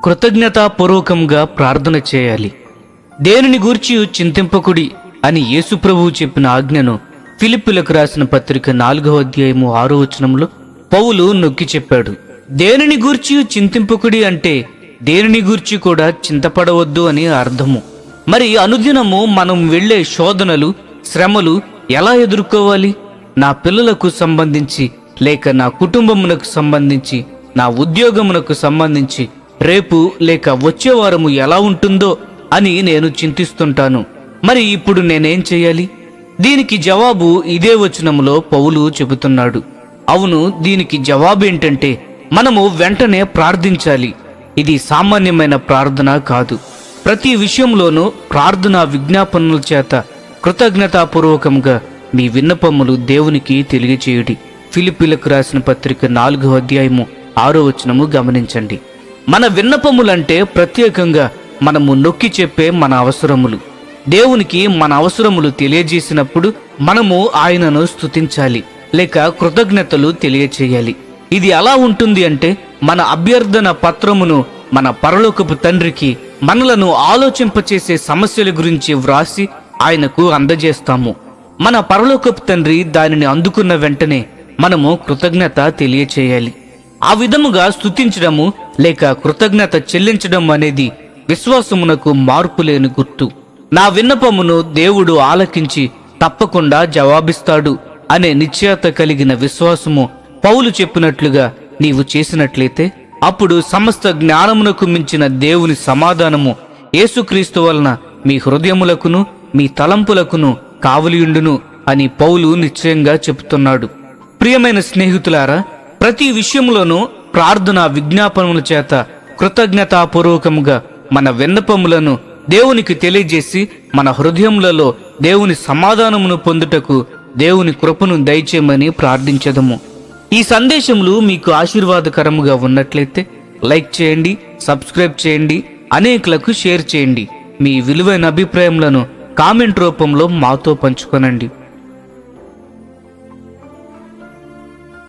కృతజ్ఞతాపూర్వకంగా ప్రార్థన చేయాలి. దేనిని గూర్చి చింతింపకుడి అని యేసుప్రభువు చెప్పిన ఆజ్ఞను ఫిలిప్పీలకు రాసిన పత్రిక 4వ అధ్యాయము 6వ వచనంలో పౌలు నొక్కి చెప్పాడు. దేనిని గూర్చి చింతింపకుడి అంటే దేనిని గూర్చి కూడా చింతపడవద్దు అని అర్థము. మరి అనుదినము మనం వెళ్లే శోధనలు, శ్రమలు ఎలా ఎదుర్కోవాలి? నా పిల్లలకు సంబంధించి, లేక నా కుటుంబమునకు సంబంధించి, నా ఉద్యోగమునకు సంబంధించి రేపు లేక వచ్చే వారము ఎలా ఉంటుందో అని నేను చింతిస్తుంటాను. మరి ఇప్పుడు నేనేం చేయాలి? దీనికి జవాబు ఇదే వచనములో పౌలు చెబుతున్నాడు. అవును, దీనికి జవాబేంటంటే మనము వెంటనే ప్రార్థించాలి. ఇది సామాన్యమైన ప్రార్థన కాదు. ప్రతి విషయంలోనూ ప్రార్థనా విజ్ఞాపనల చేత కృతజ్ఞతాపూర్వకంగా మీ విన్నపములు దేవునికి తెలియచేయుడి. ఫిలిప్పీలకు రాసిన పత్రిక 4వ అధ్యాయము 6వ వచనము గమనించండి. మన విన్నపములంటే ప్రత్యేకంగా మనము నొక్కి చెప్పే మన అవసరములు. దేవునికి మన అవసరములు తెలియజేసినప్పుడు మనము ఆయనను స్తుతించాలి, లేక కృతజ్ఞతలు తెలియచేయాలి. ఇది ఎలా ఉంటుంది అంటే మన అభ్యర్థన పత్రమును మన పరలోకపు తండ్రికి మనలను ఆలోచింపచేసే సమస్యల గురించి వ్రాసి ఆయనకు అందజేస్తాము. మన పరలోకపు తండ్రి దానిని అందుకున్న వెంటనే మనము కృతజ్ఞత తెలియచేయాలి. ఆ విధముగా స్తుతించడము లేక కృతజ్ఞత చెల్లించడం అనేది విశ్వాసమునకు మార్పులేని గుర్తు. నా విన్నపమును దేవుడు ఆలకించి తప్పకుండా జవాబిస్తాడు అనే నిశ్చయత కలిగిన విశ్వాసము పౌలు చెప్పినట్లుగా నీవు చేసినట్లయితే అప్పుడు సమస్త జ్ఞానమునకు మించిన దేవుని సమాధానము యేసుక్రీస్తు వలన మీ హృదయములకును మీ తలంపులకును కావలియుండును అని పౌలు నిశ్చయంగా చెబుతున్నాడు. ప్రియమైన స్నేహితులారా, ప్రతి విషయంలోనూ ప్రార్థనా విజ్ఞాపనముల చేత కృతజ్ఞతాపూర్వకముగా మన విన్నపములను దేవునికి తెలియజేసి మన హృదయములలో దేవుని సమాధానమును పొందుటకు దేవుని కృపను దయచేయమని ప్రార్థించదము. ఈ సందేశములు మీకు ఆశీర్వాదకరముగా ఉన్నట్లయితే లైక్ చేయండి, సబ్స్క్రైబ్ చేయండి, అనేకులకు షేర్ చేయండి. మీ విలువైన అభిప్రాయములను కామెంట్ రూపంలో మాతో పంచుకొనండి.